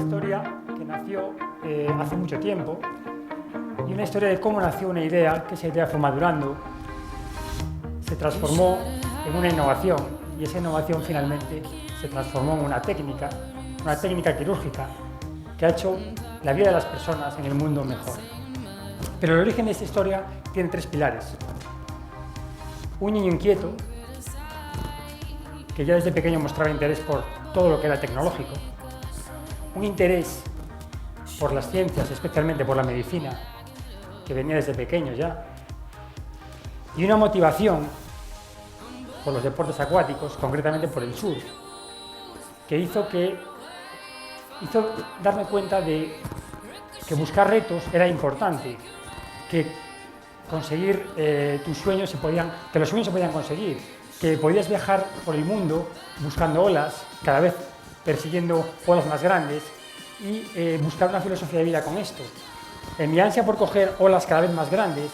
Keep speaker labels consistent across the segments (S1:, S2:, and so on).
S1: historia que nació hace mucho tiempo y una historia de cómo nació una idea, que esa idea fue madurando, se transformó en una innovación y esa innovación finalmente se transformó en una técnica quirúrgica que ha hecho la vida de las personas en el mundo mejor. Pero el origen de esta historia tiene tres pilares. Un niño inquieto, que ya desde pequeño mostraba interés por todo lo que era tecnológico, un interés por las ciencias, especialmente por la medicina, que venía desde pequeño ya, y una motivación por los deportes acuáticos, concretamente por el surf, que hizo darme cuenta de que buscar retos era importante, que conseguir tus sueños que los sueños se podían conseguir, que podías viajar por el mundo buscando olas, cada vez persiguiendo olas más grandes y buscar una filosofía de vida con esto. En mi ansia por coger olas cada vez más grandes,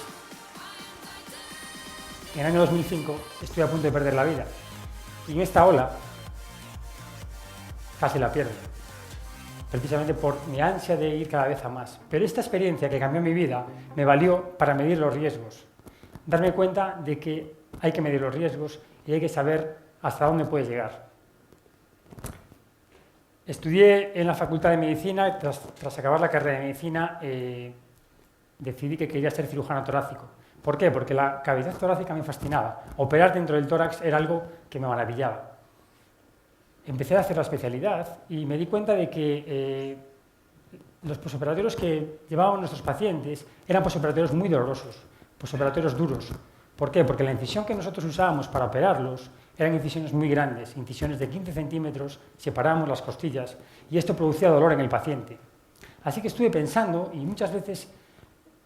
S1: en el año 2005 estuve a punto de perder la vida y en esta ola casi la pierdo, precisamente por mi ansia de ir cada vez a más. Pero esta experiencia que cambió mi vida me valió para medir los riesgos, darme cuenta de que hay que medir los riesgos y hay que saber hasta dónde puedes llegar. Estudié en la Facultad de Medicina, tras acabar la carrera de Medicina decidí que quería ser cirujano torácico. ¿Por qué? Porque la cavidad torácica me fascinaba. Operar dentro del tórax era algo que me maravillaba. Empecé a hacer la especialidad y me di cuenta de que los posoperatorios que llevaban nuestros pacientes eran posoperatorios muy dolorosos, posoperatorios duros. ¿Por qué? Porque la incisión que nosotros usábamos para operarlos eran incisiones muy grandes, incisiones de 15 centímetros, separábamos las costillas y esto producía dolor en el paciente. Así que estuve pensando y muchas veces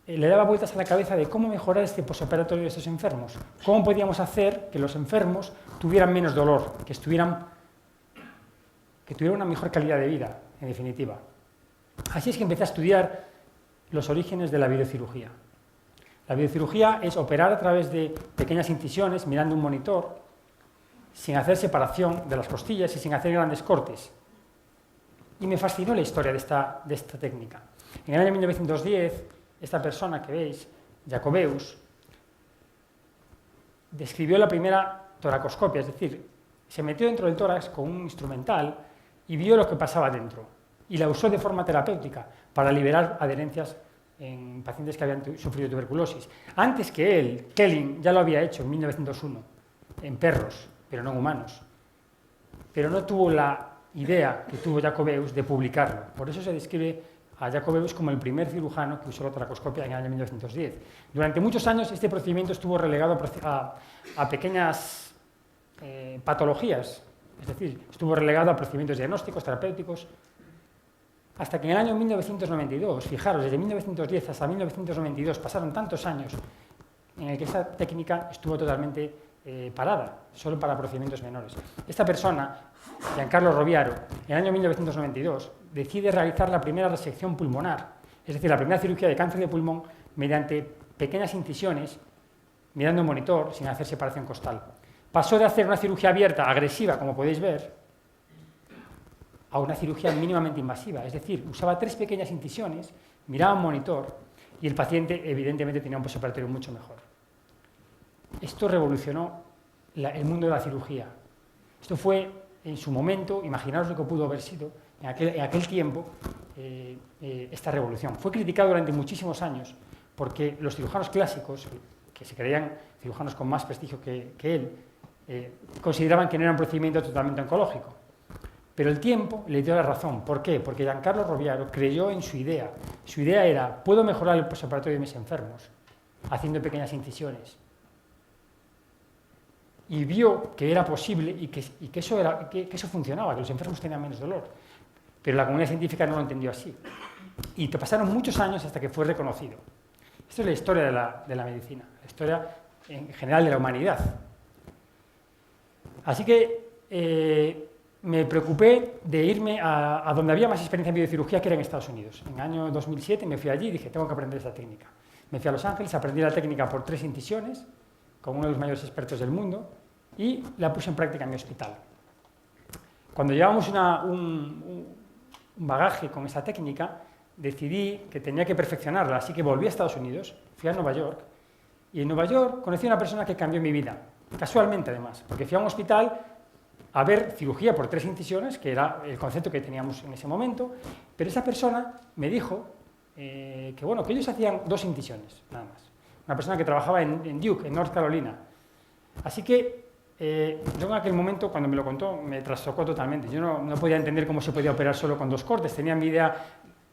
S1: le daba vueltas a la cabeza de cómo mejorar este posoperatorio de estos enfermos, cómo podíamos hacer que los enfermos tuvieran menos dolor, que tuvieran una mejor calidad de vida, en definitiva. Así es que empecé a estudiar los orígenes de la videocirugía. La videocirugía es operar a través de pequeñas incisiones mirando un monitor, sin hacer separación de las costillas y sin hacer grandes cortes. Y me fascinó la historia de esta técnica. En el año 1910, esta persona que veis, Jacobeus, describió la primera toracoscopia, es decir, se metió dentro del tórax con un instrumental y vio lo que pasaba dentro. Y la usó de forma terapéutica para liberar adherencias en pacientes que habían sufrido tuberculosis. Antes que él, Kelling ya lo había hecho en 1901, en perros, pero no en humanos. Pero no tuvo la idea que tuvo Jacobeus de publicarlo. Por eso se describe a Jacobeus como el primer cirujano que usó la toracoscopia en el año 1910. Durante muchos años este procedimiento estuvo relegado a pequeñas patologías, es decir, estuvo relegado a procedimientos diagnósticos, terapéuticos, hasta que en el año 1992, fijaros, desde 1910 hasta 1992 pasaron tantos años en el que esta técnica estuvo totalmente parada, solo para procedimientos menores. Esta persona, Giancarlo Roviaro, en el año 1992 decide realizar la primera resección pulmonar, es decir, la primera cirugía de cáncer de pulmón mediante pequeñas incisiones, mirando un monitor, sin hacer separación costal. Pasó de hacer una cirugía abierta, agresiva, como podéis ver, a una cirugía mínimamente invasiva, es decir, usaba 3 pequeñas incisiones, miraba un monitor y el paciente evidentemente tenía un postoperatorio mucho mejor. Esto revolucionó el mundo de la cirugía. Esto fue, en su momento, imaginaos lo que pudo haber sido en aquel tiempo esta revolución. Fue criticado durante muchísimos años porque los cirujanos clásicos, que se creían cirujanos con más prestigio que él, consideraban que no era un procedimiento totalmente oncológico. Pero el tiempo le dio la razón. ¿Por qué? Porque Giancarlo Roviaro creyó en su idea. Su idea era, puedo mejorar el postoperatorio de mis enfermos haciendo pequeñas incisiones. Y vio que era posible y que eso funcionaba, que los enfermos tenían menos dolor. Pero la comunidad científica no lo entendió así. Y te pasaron muchos años hasta que fue reconocido. Esta es la historia de la medicina, la historia en general de la humanidad. Así que me preocupé de irme a donde había más experiencia en biocirugía, que era en Estados Unidos. En el año 2007 me fui allí y dije, tengo que aprender esta técnica. Me fui a Los Ángeles, aprendí la técnica por 3 incisiones, con uno de los mayores expertos del mundo, y la puse en práctica en mi hospital. Cuando llevamos bagaje con esa técnica, decidí que tenía que perfeccionarla, así que volví a Estados Unidos, fui a Nueva York, y en Nueva York conocí a una persona que cambió mi vida, casualmente además, porque fui a un hospital a ver cirugía por 3 incisiones, que era el concepto que teníamos en ese momento, pero esa persona me dijo que ellos hacían 2 incisiones, nada más. Una persona que trabajaba en Duke, en North Carolina. Así que yo en aquel momento, cuando me lo contó, me trastocó totalmente. Yo no podía entender cómo se podía operar solo con 2 cortes. Tenía mi idea,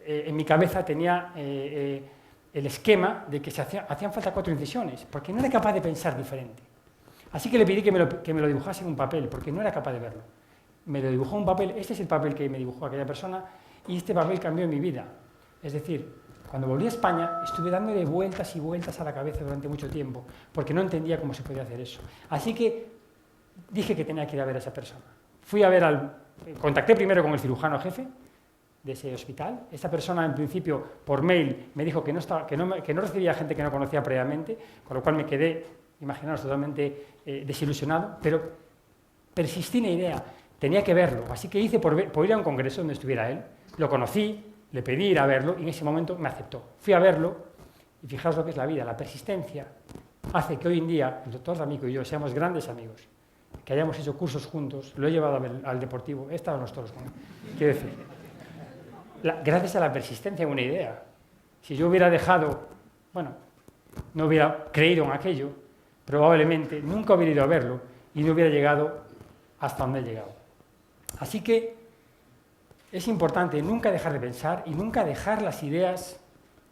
S1: en mi cabeza tenía el esquema de que hacían falta 4 incisiones, porque no era capaz de pensar diferente. Así que le pedí que me lo dibujase en un papel, porque no era capaz de verlo. Me lo dibujó en un papel, este es el papel que me dibujó aquella persona, y este papel cambió mi vida. Es decir, cuando volví a España, estuve dándole vueltas y vueltas a la cabeza durante mucho tiempo, porque no entendía cómo se podía hacer eso. Así que dije que tenía que ir a ver a esa persona. Contacté primero con el cirujano jefe de ese hospital. Esta persona, en principio, por mail, me dijo que no recibía gente que no conocía previamente, con lo cual me quedé, imaginaos, totalmente desilusionado, pero persistí en la idea, tenía que verlo. Así que hice por ir a un congreso donde estuviera él, lo conocí, le pedí ir a verlo y en ese momento me aceptó. Fui a verlo y fijaos lo que es la vida, la persistencia hace que hoy en día el doctor D'Amico y yo seamos grandes amigos, que hayamos hecho cursos juntos, lo he llevado al deportivo, he estado en los toros con él. Quiero decir, gracias a la persistencia en una idea. Si yo hubiera no hubiera creído en aquello, probablemente nunca hubiera ido a verlo y no hubiera llegado hasta donde he llegado. Así que es importante nunca dejar de pensar y nunca dejar las ideas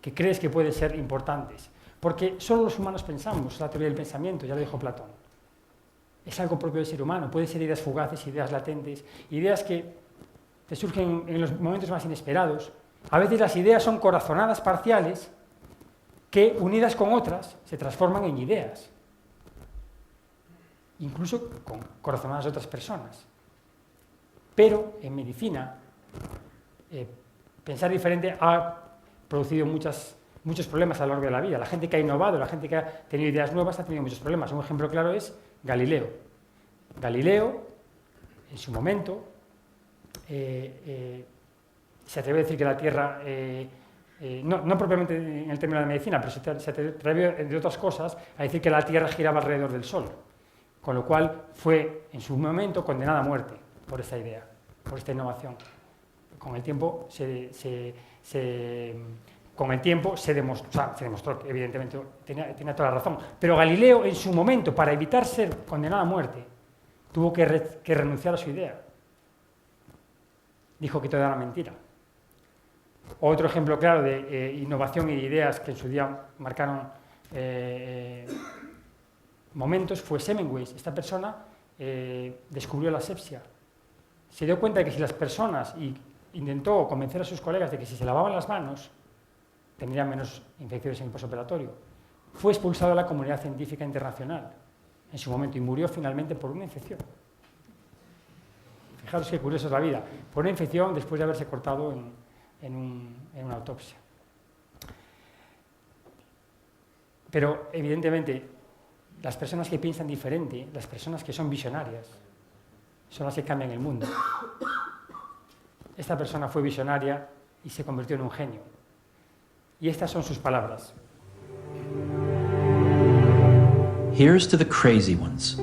S1: que crees que pueden ser importantes, porque solo los humanos pensamos, la teoría del pensamiento, ya lo dijo Platón. Es algo propio del ser humano, pueden ser ideas fugaces, ideas latentes, ideas que te surgen en los momentos más inesperados. A veces las ideas son corazonadas parciales que, unidas con otras, se transforman en ideas, incluso con corazonadas de otras personas. Pero en medicina, pensar diferente ha producido muchos problemas a lo largo de la vida. La gente que ha innovado, la gente que ha tenido ideas nuevas ha tenido muchos problemas. Un ejemplo claro es Galileo. Galileo, en su momento, se atrevió a decir que la Tierra, no propiamente en el término de la medicina, pero se atrevió, entre otras cosas, a decir que la Tierra giraba alrededor del Sol, con lo cual fue, en su momento, condenada a muerte por esta idea, por esta innovación. Con el tiempo se demostró que evidentemente tenía toda la razón, pero Galileo, en su momento, para evitar ser condenado a muerte, tuvo que renunciar a su idea. Dijo que todo era mentira. Otro ejemplo claro de innovación y de ideas que en su día marcaron momentos fue Semmelweis. Esta persona descubrió la asepsia. Se dio cuenta de que si las personas, y intentó convencer a sus colegas de que si se lavaban las manos, tendrían menos infecciones en el postoperatorio. Fue expulsado de la comunidad científica internacional en su momento y murió finalmente por una infección. Fijaros qué curiosa es la vida, por una infección después de haberse cortado en una autopsia. Pero, evidentemente, las personas que piensan diferente, las personas que son visionarias, son las que cambian el mundo. Esta persona fue visionaria y se convirtió en un genio. Y estas son sus palabras.
S2: Here's to the crazy ones,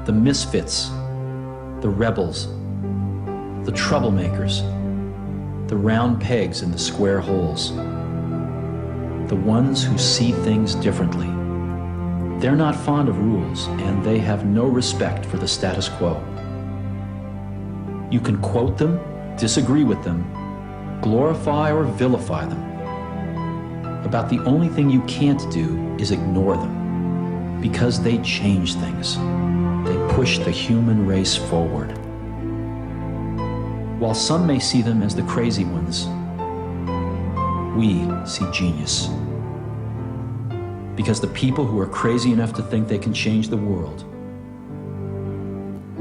S2: the misfits, the rebels, the troublemakers, the round pegs in the square holes, the ones who see things differently. They're not fond of rules, and they have no respect for the status quo. You can quote them, disagree with them, glorify or vilify them. About the only thing you can't do is ignore them, because they change things. They push the human race forward. While some may see them as the crazy ones, we see genius. Because the people who are crazy enough to think they can change the world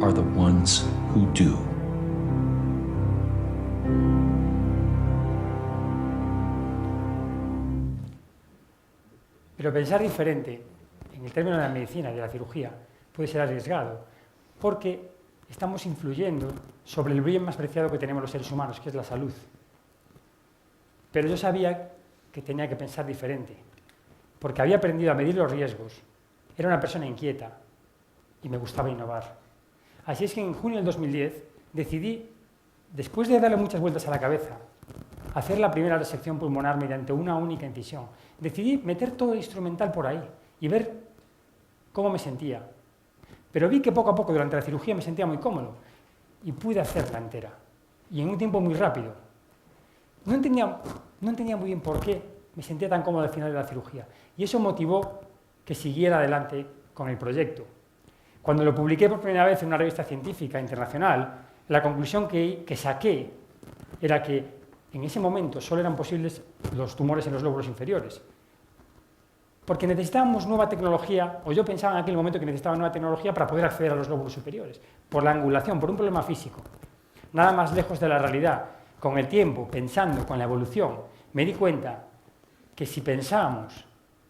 S2: are the ones who do.
S1: Pero pensar diferente, en el término de la medicina y de la cirugía, puede ser arriesgado, porque estamos influyendo sobre el bien más preciado que tenemos los seres humanos, que es la salud. Pero yo sabía que tenía que pensar diferente, porque había aprendido a medir los riesgos, era una persona inquieta y me gustaba innovar. Así es que en junio del 2010 decidí, después de darle muchas vueltas a la cabeza, hacer la primera resección pulmonar mediante una única incisión. Decidí meter todo el instrumental por ahí y ver cómo me sentía. Pero vi que poco a poco durante la cirugía me sentía muy cómodo y pude hacerla entera. Y en un tiempo muy rápido. No entendía muy bien por qué me sentía tan cómodo al final de la cirugía. Y eso motivó que siguiera adelante con el proyecto. Cuando lo publiqué por primera vez en una revista científica internacional, la conclusión que saqué era que en ese momento solo eran posibles los tumores en los lóbulos inferiores. Porque necesitábamos nueva tecnología, o yo pensaba en aquel momento que necesitaba nueva tecnología para poder acceder a los lóbulos superiores, por la angulación, por un problema físico. Nada más lejos de la realidad. Con el tiempo, pensando, con la evolución, me di cuenta que si pensábamos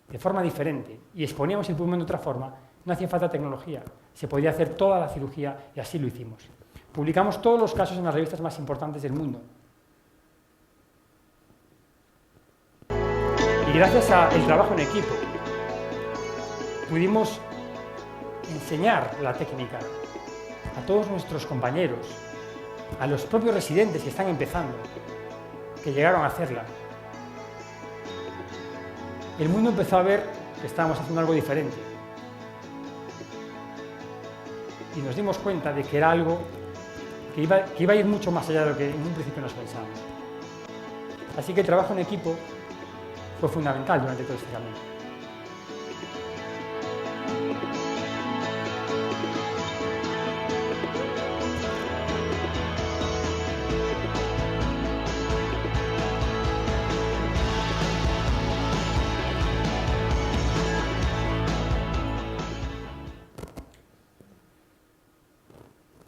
S1: de forma diferente y exponíamos el pulmón de otra forma, no hacía falta tecnología, se podía hacer toda la cirugía y así lo hicimos. Publicamos todos los casos en las revistas más importantes del mundo. Y gracias al trabajo en equipo, pudimos enseñar la técnica a todos nuestros compañeros, a los propios residentes que están empezando, que llegaron a hacerla. El mundo empezó a ver que estábamos haciendo algo diferente. Y nos dimos cuenta de que era algo que iba a ir mucho más allá de lo que en un principio nos pensábamos. Así que el trabajo en equipo fue fundamental durante todo este camino.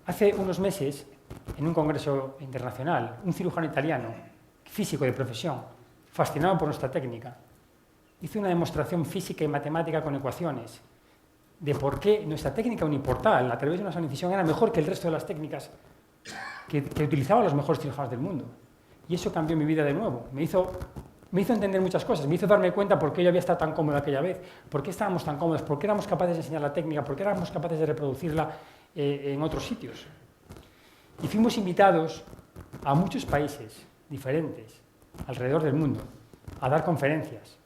S1: Hace unos meses, en un congreso internacional, un cirujano italiano, físico de profesión, fascinado por nuestra técnica, hizo una demostración física y matemática con ecuaciones de por qué nuestra técnica uniportal, a través de una sola incisión, era mejor que el resto de las técnicas que utilizaban los mejores cirujanos del mundo. Y eso cambió mi vida de nuevo. Me hizo entender muchas cosas, me hizo darme cuenta por qué yo había estado tan cómodo aquella vez, por qué estábamos tan cómodos, por qué éramos capaces de enseñar la técnica, por qué éramos capaces de reproducirla en otros sitios. Y fuimos invitados a muchos países diferentes alrededor del mundo a dar conferencias.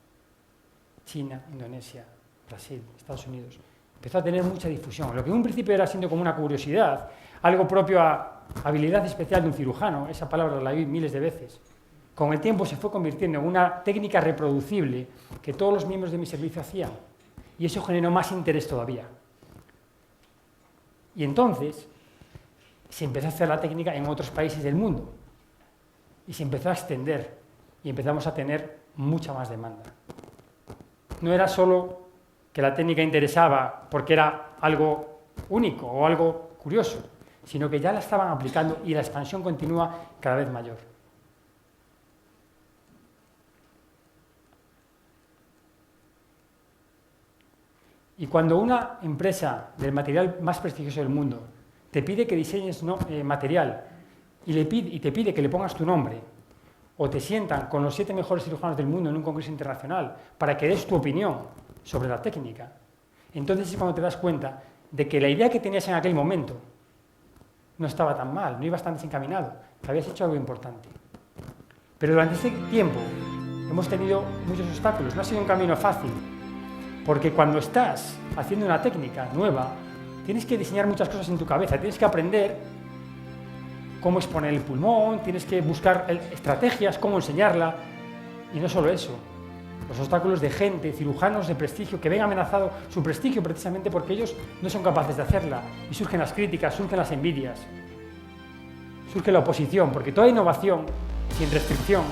S1: China, Indonesia, Brasil, Estados Unidos. Empezó a tener mucha difusión. Lo que en un principio era siendo como una curiosidad, algo propio a habilidad especial de un cirujano, esa palabra la oí miles de veces. Con el tiempo se fue convirtiendo en una técnica reproducible que todos los miembros de mi servicio hacían. Y eso generó más interés todavía. Y entonces se empezó a hacer la técnica en otros países del mundo. Y se empezó a extender. Y empezamos a tener mucha más demanda. No era solo que la técnica interesaba porque era algo único o algo curioso, sino que ya la estaban aplicando y la expansión continúa cada vez mayor. Y cuando una empresa del material más prestigioso del mundo te pide que diseñes material y te pide que le pongas tu nombre, o te sientan con los 7 mejores cirujanos del mundo en un congreso internacional para que des tu opinión sobre la técnica, entonces es cuando te das cuenta de que la idea que tenías en aquel momento no estaba tan mal, no ibas tan desencaminado, que habías hecho algo importante. Pero durante este tiempo hemos tenido muchos obstáculos, no ha sido un camino fácil, porque cuando estás haciendo una técnica nueva, tienes que diseñar muchas cosas en tu cabeza, tienes que aprender cómo exponer el pulmón, tienes que buscar estrategias, cómo enseñarla, y no solo eso, los obstáculos de gente, cirujanos de prestigio, que ven amenazado su prestigio precisamente porque ellos no son capaces de hacerla, y surgen las críticas, surgen las envidias, surge la oposición, porque toda innovación sin restricción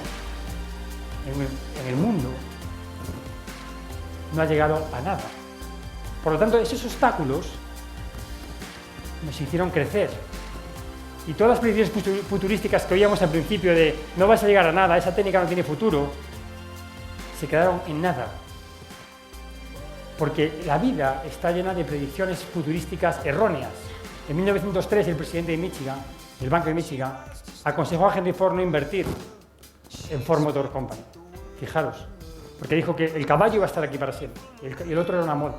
S1: en el mundo no ha llegado a nada. Por lo tanto, esos obstáculos nos hicieron crecer. Y todas las predicciones futurísticas que oíamos al principio de no vas a llegar a nada, esa técnica no tiene futuro, se quedaron en nada. Porque la vida está llena de predicciones futurísticas erróneas. En 1903, el presidente de Michigan, del Banco de Michigan, aconsejó a Henry Ford no invertir en Ford Motor Company. Fijaros, porque dijo que el caballo iba a estar aquí para siempre y el otro era una moda.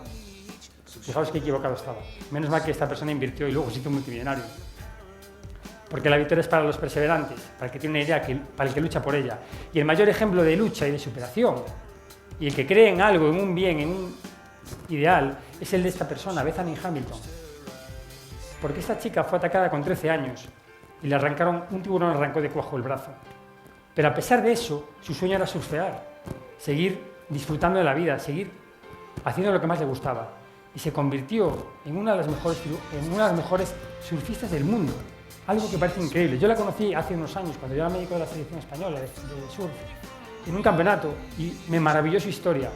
S1: Fijaos qué equivocado estaba. Menos mal que esta persona invirtió y luego se hizo multimillonario. Porque la victoria es para los perseverantes, para el que tiene una idea, para el que lucha por ella. Y el mayor ejemplo de lucha y de superación, y el que cree en algo, en un bien, en un ideal, es el de esta persona, Bethany Hamilton. Porque esta chica fue atacada con 13 años y un tiburón le arrancó de cuajo el brazo. Pero a pesar de eso, su sueño era surfear, seguir disfrutando de la vida, seguir haciendo lo que más le gustaba. Y se convirtió en una de las mejores surfistas del mundo. Algo que parece increíble. Yo la conocí hace unos años, cuando yo era médico de la selección española de surf, en un campeonato, y me maravilló su historia.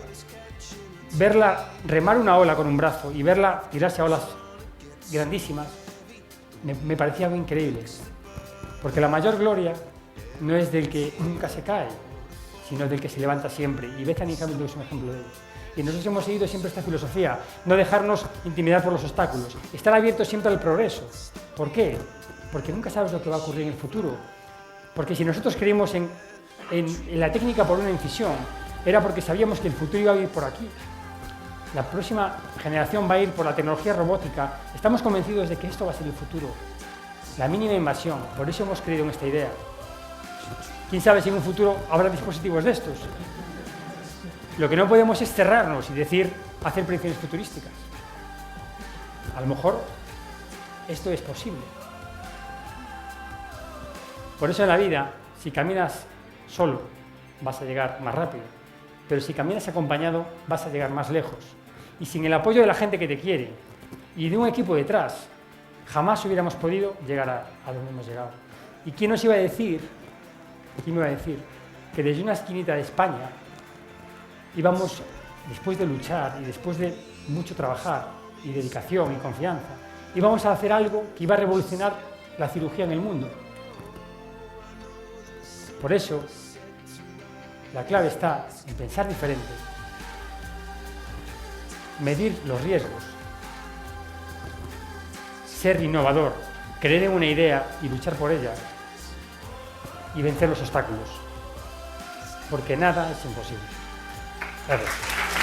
S1: Verla remar una ola con un brazo y verla tirarse a olas grandísimas, me parecía algo increíble. Porque la mayor gloria no es del que nunca se cae, sino del que se levanta siempre. Y Bethany Hamilton es un ejemplo de ello. Y nosotros hemos seguido siempre esta filosofía, no dejarnos intimidar por los obstáculos, estar abiertos siempre al progreso. ¿Por qué? Porque nunca sabes lo que va a ocurrir en el futuro. Porque si nosotros creímos en la técnica por una incisión, era porque sabíamos que el futuro iba a ir por aquí. La próxima generación va a ir por la tecnología robótica. Estamos convencidos de que esto va a ser el futuro. La mínima invasión. Por eso hemos creído en esta idea. ¿Quién sabe si en un futuro habrá dispositivos de estos? Lo que no podemos es cerrarnos y hacer predicciones futurísticas. A lo mejor esto es posible. Por eso en la vida, si caminas solo, vas a llegar más rápido. Pero si caminas acompañado, vas a llegar más lejos. Y sin el apoyo de la gente que te quiere y de un equipo detrás, jamás hubiéramos podido llegar a donde hemos llegado. ¿Y quién nos iba a decir, que desde una esquinita de España íbamos, después de luchar y después de mucho trabajar y dedicación y confianza, íbamos a hacer algo que iba a revolucionar la cirugía en el mundo? Por eso, la clave está en pensar diferente, medir los riesgos, ser innovador, creer en una idea y luchar por ella, y vencer los obstáculos, porque nada es imposible. Gracias.